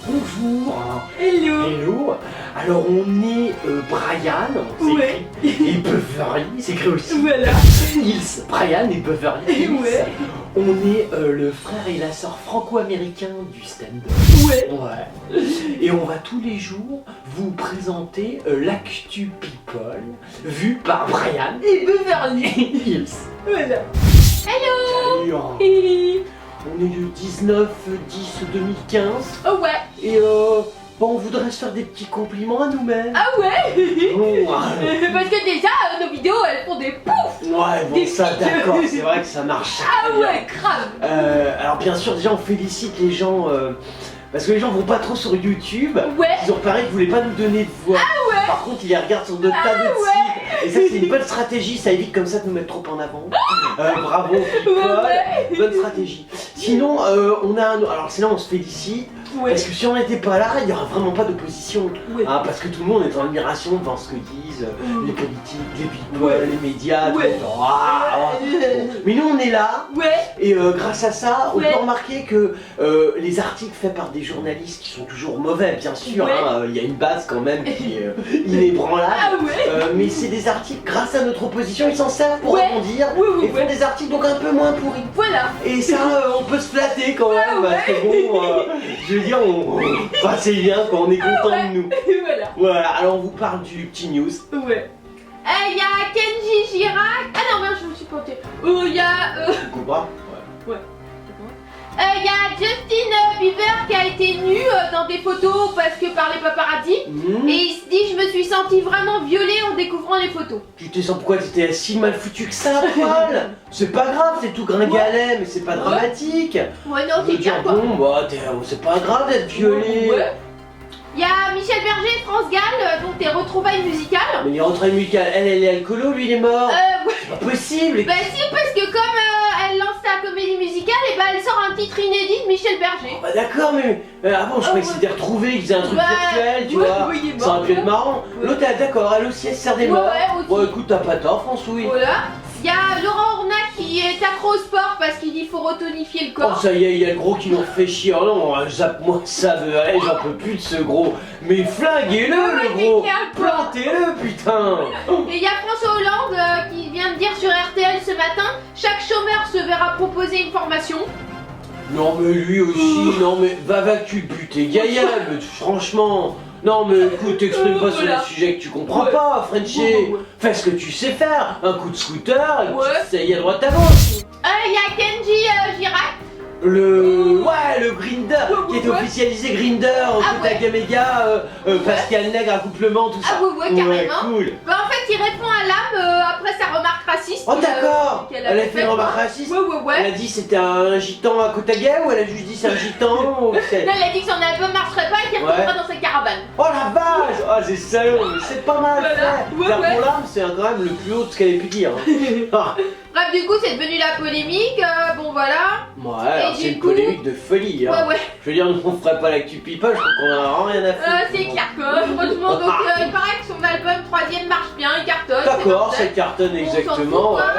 bonjour. Hello. Hello. Alors on est Brian, c'est Ouais. écrit, et Beverly, c'est écrit aussi. Voilà. Hills, Brian et Beverly Hills. Ouais. On est le frère et la sœur franco-américain du stand-up. Ouais. Ouais. Et on va tous les jours vous présenter l'actu people vu par Brian Et Beverly. Hills. Voilà. Salut, hein. Hihi. On est le 19-10-2015 Oh ouais. et bon, on voudrait se faire des petits compliments à nous-mêmes. Ah ouais. Bon, Parce que déjà, nos vidéos, elles font des poufs. ouais, bon Des ça pics. d'accord, c'est vrai que ça marche. Ah très bien. ouais, grave. Alors bien sûr, déjà on félicite les gens parce que les gens vont pas trop sur YouTube. Ouais. Ils ont pareil, ils voulaient pas nous donner de voix. ouais. Par contre, ils les regardent sur d'autres tas d'autres sites. Et ça, c'est une bonne stratégie. Ça évite comme ça de nous mettre trop en avant. Bravo, people. Ouais. Bonne stratégie. Sinon, on a alors sinon on se félicite. Ouais. Parce que si on n'était pas là, il n'y aura vraiment pas d'opposition. Ouais. Hein, parce que tout le monde est en admiration devant ce que disent les politiques, les people, Ouais. les médias, Ouais. tout le temps. Bon. Mais nous on est là, Ouais. et grâce à ça, on Ouais. peut remarquer que les articles faits par des journalistes qui sont toujours mauvais, bien sûr, Ouais. il y a une base quand même qui est inébranlable. Ah ouais. Mais c'est des articles, grâce à notre opposition, ils s'en servent pour Ouais. rebondir Oui, oui, et font ouais. des articles donc un peu moins pourris. Voilà. Et ça, on peut se flatter quand même, Ouais, parce que bon, je veux dire, enfin, c'est bien quand on est content Ouais. de nous. Voilà. Voilà, alors on vous parle du petit news. Ouais. Il y a Kenji Girac. Ah non, merde, je me suis plantée. Il y a. Tu comprends? Ouais. Il y a Justin Bieber qui a été nu dans des photos parce que par les paparazzi. Mhm. Et il se dit, je me suis sentie vraiment violée en découvrant les photos. Tu te sens pourquoi t'étais si mal foutu que ça, poil? C'est pas grave, c'est tout gringalet, mais c'est pas dramatique. Ouais, non, Je veux c'est dire, bien quoi. bon, bah, c'est pas grave d'être violé. Ouais. Il y a Michel Berger et France Gall, donc des retrouvailles musicales. Mais il est rentré musical, elle est alcoolo, lui il est mort. Ouais. C'est pas possible. Bah si, parce que comme elle lance sa comédie musicale, et bah elle sort un titre inédit de Michel Berger. Bah d'accord, mais avant je croyais que ouais. c'était retrouvé, qu'il faisait un truc Bah, virtuel, tu ouais, vois. oui, il est Ça mort. aurait pu être marrant. Ouais. L'autre, d'accord, elle aussi elle se sert des Ouais, morts. ouais, aussi. Bon, écoute, t'as pas tort, François. Voilà. Il y a Laurent Ornac qui est accro au sport parce qu'il dit faut retonifier le Oh corps. ça y est, il y a le gros qui nous refait chier. Oh non, zappe-moi ça veut aller, j'en peux plus de ce gros. Mais flinguez-le Ouais, le gros. mais quel Plantez-le putain. Et il y a François Hollande qui vient de dire sur RTL ce matin, chaque chômeur se verra proposer une formation. Non mais lui aussi, non mais va que tu butes tes gaillards, mais franchement. Non mais écoute, t'exprimes pas sur Voilà. des sujets que tu comprends Ouais. pas, Frenchie. Ouais. Fais ce que tu sais faire, un coup de scooter, et Ouais. tu sais, y a droite à gauche. Il y a Kenji Girac. Ouais, le Grinder, qui est Ouais. officialisé Grinder, Ah ouais. Gaméga, Pascal Nègre, accouplement, tout ça. Ah ouais, carrément. Cool. Bah en fait il répond à l'âme après sa remarque raciste. Oh d'accord, qu'elle elle a avait fait une faite, remarque hein. raciste. Ouais. Elle a dit c'était un gitan à Kotaga ou elle a juste dit c'est un gitan ou c'est... Non, elle a dit que son album marcherait pas et qu'il retournera dans sa caravane. Oh la vache. Oh c'est salaud, mais c'est pas mal Voilà. fait. Ouais, Faire ouais. pour l'âme c'est quand même le plus haut de ce qu'elle ait pu dire. Ah. Bref, du coup, c'est devenu la polémique. Bon, voilà. Ouais, alors Et c'est du une coup- polémique de folie. Hein. Ouais. Je veux dire, nous on ferait pas l'actu people, je trouve qu'on a vraiment rien à foutre. C'est clair quoi. Franchement, donc il paraît que son album 3ème marche bien, il cartonne. D'accord, c'est ça cartonne parfait. On s'en exactement. fout, Ouais. quoi.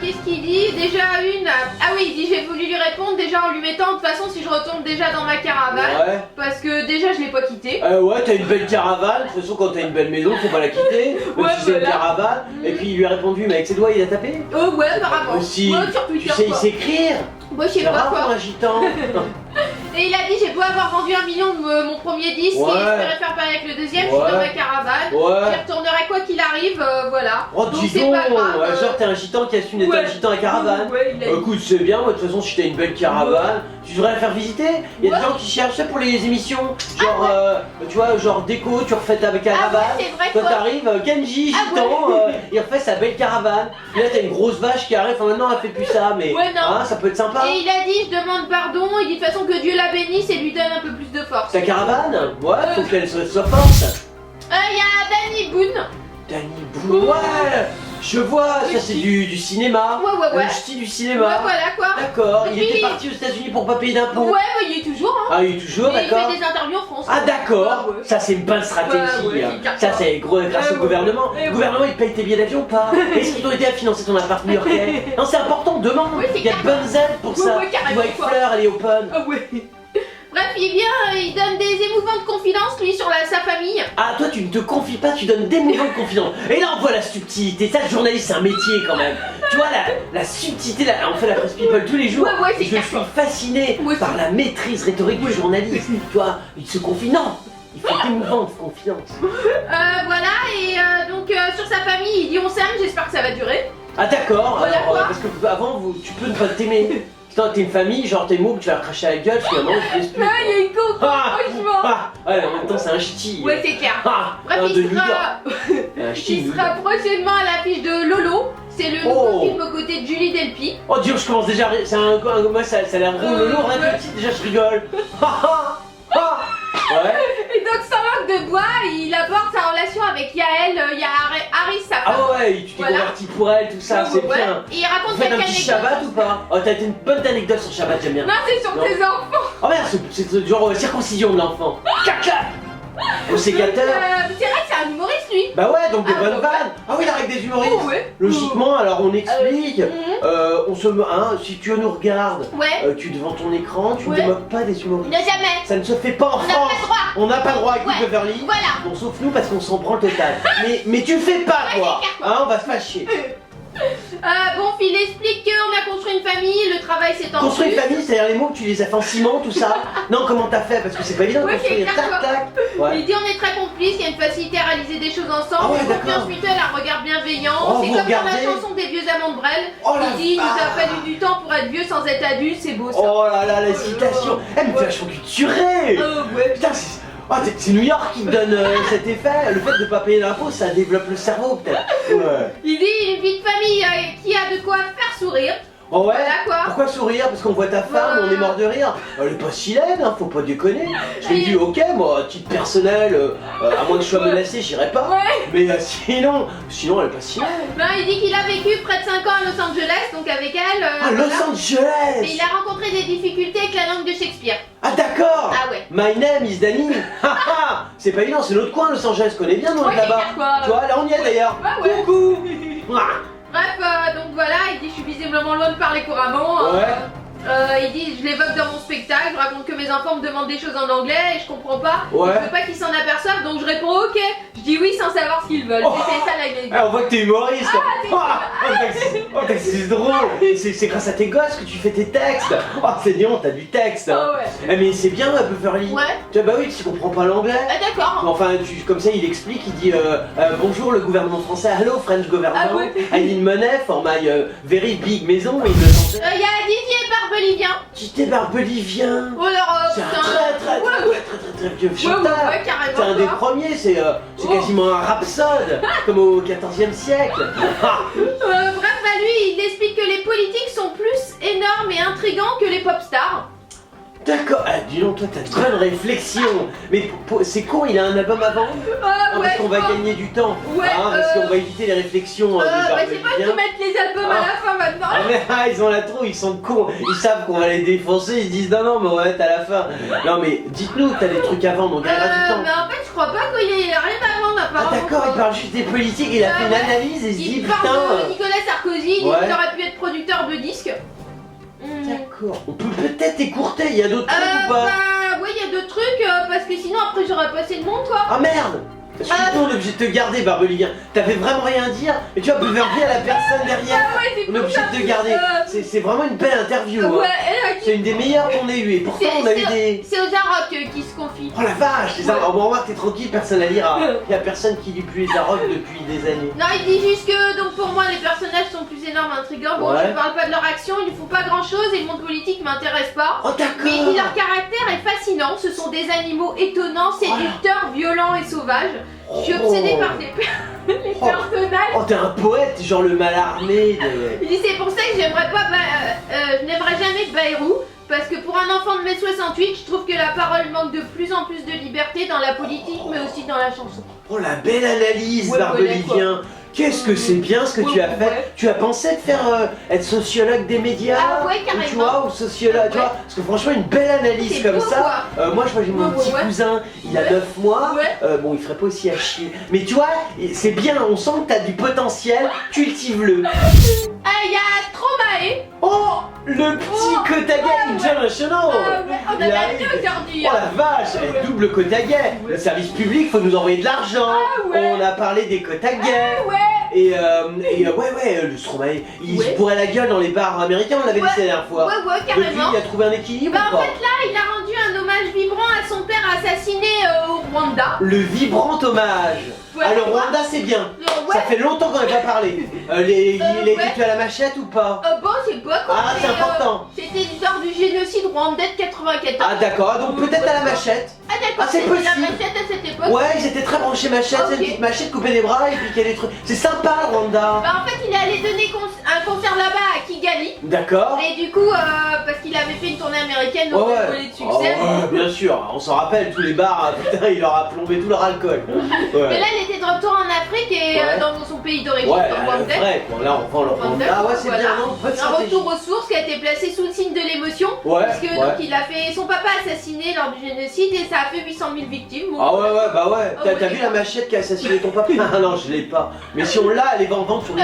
Qu'est-ce qu'il dit? Déjà une. Ah oui, il dit j'ai voulu lui répondre déjà en lui mettant de toute façon si je retourne déjà dans ma caravane. Ouais. Parce que déjà je l'ai pas quitté. Ouais, t'as une belle caravane. De toute façon, quand t'as une belle maison, faut pas la quitter. Même Ouais, si c'est une voilà. caravane. Et puis il lui a répondu, mais avec ses doigts, il a tapé. Oh ouais, apparemment. Aussi. Ouais, sur Tu Twitter sais, il quoi. sait écrire. Moi je sais C'est pas rare pour quoi. un gitan. Et il a dit j'ai beau avoir vendu 1 million de mon premier disque Ouais. et j'espérais faire pareil avec le deuxième, je suis Ouais. dans ma caravane. J'y Ouais. retournerai quoi qu'il arrive, voilà. Oh, Donc dis c'est donc. pas grave. Genre, t'es un gitan qui assume d'être Ouais. un gitan à caravane. Ouais, il a dit. Écoute, c'est bien, moi, de toute façon, si t'as une belle caravane, tu devrais la faire visiter. Il y a des Ouais. gens qui cherchent ça pour les émissions. Genre, tu vois, genre déco, tu refais ta Ah caravane. ouais, c'est vrai Quand quoi. t'arrives, Kenji, Ah gitan, il refait sa belle caravane. Puis là, t'as une grosse vache qui arrive. Enfin, maintenant, elle fait plus ça, mais Ouais, non. hein, ça peut être sympa. Et il a dit je demande pardon, il dit de toute façon que Dieu la bénisse et lui donne un peu plus de force. Ta caravane, ouais, faut qu'elle soit forte. Il y a Danny Boone. Danny Boone, ouais, je vois, ça c'est du cinéma. Ouais. Le style du Ouais, cinéma. voilà quoi. D'accord, il Et puis- était parti aux États-Unis pour pas payer d'impôts. Ouais, bah, il est toujours, hein. Ah, il est toujours, Mais il d'accord. fait des interviews en France. Ah d'accord, Ouais, ouais. ça c'est une bonne stratégie. Ouais, hein. c'est carton. Ça c'est gros grâce au Ouais. gouvernement. Ouais. Le gouvernement il paye tes billets d'avion ou pas? Est-ce qu'ils ont aidé à financer ton appart new-yorkais? Non c'est important, demande. Oui, c'est Il y a de carton. bonnes aides pour ça. Ouais, carrément, Tu vois avec quoi. Fleur, elle est open. Ah ouais. Bref, il vient, il donne des d'émouvantes confidences, lui, sur sa famille. Ah, toi, tu ne te confies pas, tu donnes d'émouvantes confidences. Et là, on voit la subtilité. Ça, le journaliste, c'est un métier quand même. Tu vois, la subtilité, on fait la presse people tous les jours. Ouais, c'est et je clair, suis quoi. fasciné Ouais, par la maîtrise rhétorique du journaliste. Tu vois, il se confie. Non, il fait d'émouvantes confidences. Voilà, et donc sur sa famille, il dit on s'aime, j'espère que ça va durer. Ah, d'accord. Voilà, Alors, quoi. parce que avant, tu peux ne pas t'aimer. Putain, t'es une famille, genre t'es mots que tu vas cracher à la gueule, finalement, je laisse plus. Ah, il y a une coco, franchement. Ouais, en même temps, c'est un ch'ti. Ouais, c'est clair. Ah, Bref, de il New York. sera, Un ch'ti de il New sera York. prochainement à l'affiche de Lolo. C'est le nouveau Oh. film aux côtés de Julie Delpy. Oh Dieu, je commence déjà. C'est moi, ça a l'air drôle, lourd, rien ouais. que le titre, déjà je rigole. Ouais. Et donc, sans langue de bois, il aborde sa relation avec Yael, il y a Harris, sa femme. Ah ouais, tu t'es Voilà. converti pour elle, tout ça, c'est Ouais. bien. Et il raconte Vous faites un quelques petit anecdotes. Shabbat ou pas? Oh, t'as été une bonne anecdote sur Shabbat, j'aime bien. Non, c'est sur Non. tes enfants. Oh merde, c'est genre circoncision de l'enfant. Clac clac. Au sécateur. C'est vrai que c'est un humoriste, lui. Bah ouais, donc des Ah, bonnes bah ouais. vannes. Ah oui, avec des humoristes. Oh, ouais. Logiquement, alors on explique. Mhm. On se si tu nous regardes, Ouais. tu es devant ton écran, tu ne Ouais. te moques pas des humoristes. Ne jamais. Ça ne se fait pas en On n'a France. pas le droit. On n'a pas le droit, écoute Ouais. Beverly. Voilà. Bon, sauf nous parce qu'on s'en prend le total. mais tu fais pas Ouais, quoi. c'est clair, quoi. Hein, on va se fâcher. Bon, Phil explique qu'on a construit une famille, le travail s'est en Construire une famille, c'est-à-dire les mots que tu les as fait en ciment, tout ça. Non, comment t'as fait? Parce que c'est pas évident de Ouais, c'est construire. clair, Tac quoi. tac. Ouais. Il dit on est très complices, il y a une facilité à réaliser des choses ensemble, Ah ouais, une confiance d'accord. mutuelle, un regard bienveillant. Oh, c'est vous comme dans regardez. la chanson des vieux amants de Brel. Oh la Il dit il nous a vache. fallu du temps pour être vieux sans être adulte, c'est beau ça. Oh là là, la citation. Elle me fait vachement culturée. Ouais. Putain, c'est New York qui me donne cet effet. Le fait de pas payer d'impôts, ça développe le cerveau peut-être. Ouais. Il dit une vie de famille qui a de quoi faire sourire. Oh ouais. Voilà, quoi. Pourquoi sourire? Parce qu'on voit ta femme, on est mort de rire. Elle est pas si laide, hein, faut pas déconner. Je lui ai dit ok, moi, à titre personnel, à moins que je sois menacé, j'irai pas. Ouais. Mais sinon elle est pas si laide. Non, il dit qu'il a vécu près de 5 ans à Los Angeles, donc avec elle. Ah, voilà. Los Et Angeles. il a rencontré des difficultés avec la langue de Shakespeare. Ah d'accord. Ah ouais. My name is Danny. Haha. C'est pas évident, c'est l'autre coin, Los Angeles, je connais bien, nous, Ouais, là-bas. c'est clair, quoi. Tu vois, là on y est d'ailleurs. Bah ouais. Coucou. Ah. Bref, donc voilà, il dit je suis visiblement loin de parler couramment. hein. Ouais. Il dit je l'évoque dans mon spectacle, je raconte que mes enfants me demandent des choses en anglais et je comprends pas. Ouais. Je veux pas qu'ils s'en aperçoivent donc je réponds ok. Je dis oui sans savoir ce qu'ils veulent. Oh. C'est ça la gueule. Ah, on voit que t'es humoriste. c'est C'est drôle. C'est grâce à tes gosses que tu fais tes textes. Oh, c'est bien, t'as du texte. Hein. Oh, ouais. Eh, mais c'est bien, Beverly. Ouais. Tu vois, bah oui, tu comprends pas l'anglais. Ah d'accord. Enfin, comme ça, il explique, il dit bonjour le gouvernement français, hello French government, Ah ouais. I need money for my very big maison. Il me sentait. Il y a Didier Barbelivien. Didier Barbelivien. Oh alors C'est un putain. très vieux Ouais, chanteur. ouais, carrément. C'est un des quoi. premiers, c'est Oh. quasiment un rhapsode, comme au XIVe siècle. Ah. Bref, bah lui, il explique que les politiques sont plus énormes et intrigants que les pop stars. D'accord, ah, dis donc, toi t'as de bonnes réflexions. Mais c'est con, il a un album avant. Ah Ah, ouais. parce qu'on va je crois. gagner du temps. Ouais, Parce qu'on va éviter les réflexions de Bah c'est pas Barbelivien. qu'ils mettent les albums à la fin maintenant. Ah mais ils ont la trop, ils sont cons, ils savent qu'on va les défoncer, ils se disent non mais on va être à la fin. Non mais dites-nous, t'as des trucs à vendre, on gagnera du temps. Mais en fait, je crois pas qu'il a rien à vendre Ah apparemment. d'accord, il parle juste des politiques, il a Ah fait une ouais. analyse et il se dit Il putain. parle de Nicolas Sarkozy, il dit Ouais. qu'il aurait pu être producteur de disques. D'accord, on peut peut-être écourter, il y a d'autres trucs ou pas? Bah ouais, il y a d'autres trucs parce que sinon après j'aurais passé le monde quoi. Ah merde! Je suis con, on est obligé de te garder, Barbelivien. T'avais vraiment rien à dire, mais tu vas Beverly à la personne derrière. Ah ouais, c'est On est pour obligé ça. de te garder. C'est vraiment une belle interview. Hein. Ouais, C'est une des meilleures qu'on ait eues. Et pourtant, on a eu des. c'est aux Arocs qui se confient. Oh la vache! Les Arocs. Bon, remarque, t'es tranquille, personne à lire. Il y a personne qui lit plus les Arocs depuis des années. Non, il dit juste que donc pour moi les personnages sont plus énormes, intrigants. Bon, Ouais. je parle pas de leur action, ils ne font pas grand chose et le monde politique m'intéresse pas. Oh Mais il dit d'accord! leur caractère est fascinant, ce sont des animaux étonnants, séducteurs, violents et sauvages. Je suis obsédée par les Oh. personnages. Oh, t'es un poète, genre le mal armé de. Il dit c'est pour ça que j'aimerais pas, je n'aimerais jamais Bayrou. Parce que pour un enfant de mai 68, je trouve que la parole manque de plus en plus de liberté dans la politique, mais aussi dans la chanson. Oh la belle analyse, Ouais, Barbelivien! Qu'est-ce que c'est bien ce que tu as fait! Ouais. Tu as pensé de faire être sociologue des médias? Ah ouais, Ou carrément. tu vois, ou sociologue, tu Ouais. vois? Parce que franchement, une belle analyse C'est comme beau, ça. Moi, je vois, j'ai mon Ouais, petit ouais. cousin, il a Ouais. 9 mois. Ouais. Bon, il ferait pas aussi à chier. Mais tu vois, c'est bien, on sent que t'as du potentiel, cultive-le. Ah, il y a Stromae. Oh, le petit Kotagay International. On Il a arrive. bien aujourd'hui. Oh la vache, eh, double Kotagay. Le service public, faut nous envoyer de l'argent. On a parlé des Kotagay. Et ouais, le Stromae, il se bourrait la gueule dans les bars américains, on l'avait dit la dernière fois. Ouais, Depuis, carrément. il a trouvé un équilibre Bah ou en pas? fait là, il a rendu un hommage vibrant à son père assassiné au Rwanda. Le vibrant hommage. Ouais, Ah, le ouais. Rwanda, c'est bien. Ouais. Ça fait longtemps qu'on n'a pas parlé. Il a été tué à la machette ou pas? Bon, c'est pas quoi. Ah, c'est important. C'était lors du génocide rwandais de 94. Ah d'accord, donc peut-être à la machette. Ah d'accord, Ah, c'est c'était la possible. machette à cette époque. Ouais, ils étaient très branchés machette, c'est une Ok. petite machette, couper des bras et piquer des trucs. C'est sympa le Rwanda. Bah en fait, il est allé donner un concert là-bas à Kigali. D'accord. Et du coup, parce qu'il avait fait une tournée américaine, donc Ouais, il ouais. voulait de succès. Ah ouais, bien sûr, on s'en rappelle, tous les bars, putain, il leur a plombé tout leur alcool. Mais Ouais, là, il était de retour en Afrique et Ouais. dans son pays d'origine, ouais, au Rwanda. vrai, bon, là on vend le Rwanda. Ah ouais, c'est Voilà. bien, non? Bonne Un stratégie. retour aux sources qui a été placé sous le signe de l'émotion. Ouais, Parce que ouais. donc il a fait son papa assassiné lors du génocide et ça a fait 800 000 victimes. Bon, Ah ouais, bah ouais. Ah T'as ouais, vu la machette qui a assassiné ton papa? Ah non, je l'ai pas. Mais si on l'a, elle est en vente sur les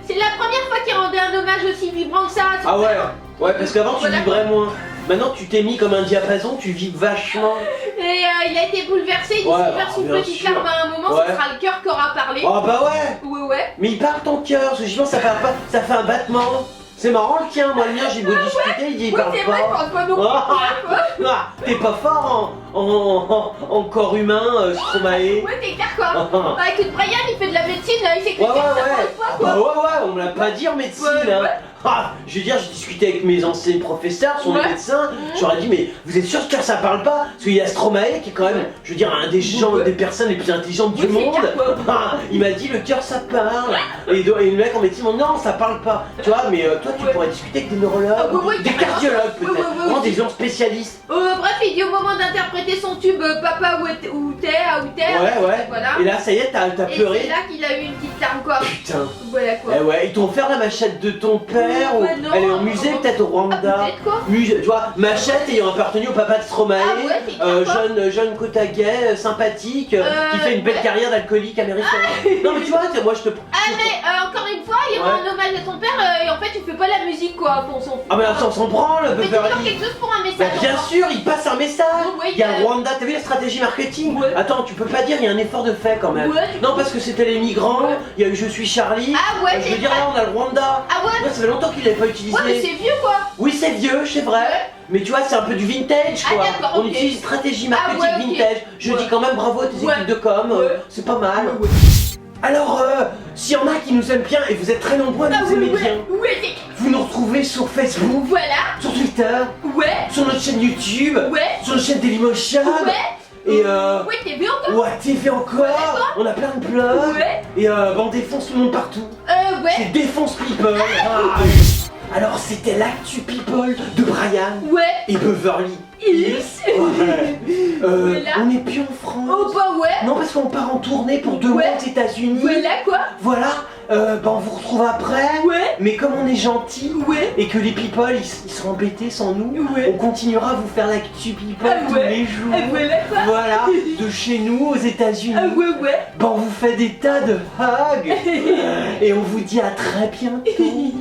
c'est la première fois qu'il rendait un hommage aussi vibrant que ça. à son Ah ouais, père. ouais, parce qu'avant tu Voilà. vibrais moins. Maintenant tu t'es mis comme un diapason, tu vibres vachement. Et il a été bouleversé, il dit Ouais, s'il verse une bien petite sûr. larme à un moment, Ouais. ce sera le cœur qui aura parlé. Oh bah ouais. Ouais. Mais il parle ton cœur, parce que sinon ça fait ça fait un battement. C'est marrant le tien, moi le mien j'ai beau discuter, il dit il Oui, parle c'est vrai, je pas. pense pas non plus. Ah, t'es pas fort en corps humain, Stromae. Ouais, t'es clair quoi. Bah écoute, Brian, il fait de la médecine, là, il s'écrit Ouais, ouais, ça ouais. parle pas Ah quoi. bah ouais, on me l'a pas dit en médecine, Ouais, hein. ouais. Ah, je veux dire, j'ai discuté avec mes anciens professeurs, sont des Ouais. médecins, j'aurais dit, mais vous êtes sûr que ça parle pas? Parce qu'il y a Stromae qui est quand même, Ouais. je veux dire, un des gens, Ouais. des personnes les plus intelligentes du Oui, c'est monde. clair, quoi. Ah, il m'a dit, le cœur ça parle. Et le mec en médecine, m'a dit, non, ça parle pas. Tu vois, mais toi tu Ouais. pourrais discuter avec des neurologues, Ah, ouais, des carrément. cardiologues Ouais, peut-être, ouais, ouais, vraiment ouais. des gens spécialistes. Bref, il dit au moment d'interpréter son tube Papa ou Terre. Ouais. Voilà. Et là, ça y est, t'as Et c'est pleuré. là qu'il a eu une petite larme quoi. Putain. Voilà quoi. Eh ouais, ils t'ont offert la machette de ton père ou Ouais, non, elle est en musée non. peut-être au Ah, Rwanda. peut-être quoi. Tu vois, machette ayant appartenu au papa de Stromae, Ah ouais, c'est clair, quoi. jeune Kotagay, sympathique, qui fait une belle ouais. carrière d'alcoolique américain. Non mais tu vois, moi je te... Ah mais encore une fois, il y aura Ouais. un hommage à ton père et en fait tu fais pas la musique quoi, on s'en fout. Ah mais on s'en branle, Mais toujours Beverly. quelque chose pour un Bah, message. bien encore. sûr, il passe un message. Ouais, Il y a Rwanda, t'as vu la stratégie marketing? Ouais. Attends, tu peux pas dire, il y a un effort de fait quand même. Ouais, Non parce que c'était les migrants, Ouais. il y a eu Je suis Charlie. Ah ouais, Je c'est veux dire vrai. là on a le Rwanda. Ah ouais. Ouais, ça fait longtemps qu'il l'avait pas utilisé. Ouais mais c'est vieux quoi. Oui, c'est vieux, c'est vrai. Ouais. Mais tu vois, c'est un peu du vintage quoi. Ah, d'accord, On ok. utilise stratégie marketing Ah, ouais, ok. vintage. Je Ouais. dis quand même bravo à tes Ouais. équipes de com, Ouais. c'est pas mal. Ouais. Alors, s'il y en a qui nous aiment bien, et vous êtes très nombreux à Ah nous aimer bien, ouais, vous nous retrouvez sur Facebook, voilà. sur Twitter, Ouais. sur notre chaîne YouTube, Ouais. sur notre chaîne Dailymotion, Ouais. et Ouais, t'es bien encore. ou à TV encore, on a plein de blogs, Ouais. et on défonce tout le monde partout. Ouais. C'est Défonce People. Ah. Alors, c'était l'actu People de Brian Ouais. et Beverly. Yes. Ouais. Voilà. On n'est plus en France. Oh bah ouais. Non, parce qu'on part en tournée pour 2 mois Ouais. aux États-Unis. Voilà quoi. Voilà, on vous retrouve après. Ouais. Mais comme on est gentil Ouais. et que les people ils sont embêtés sans nous, Ouais. on continuera à vous faire l'actu people Ah tous ouais. les jours. Voilà quoi. Voilà, de chez nous aux États-Unis. Ouais. On vous fait des tas de hugs et on vous dit à très bientôt.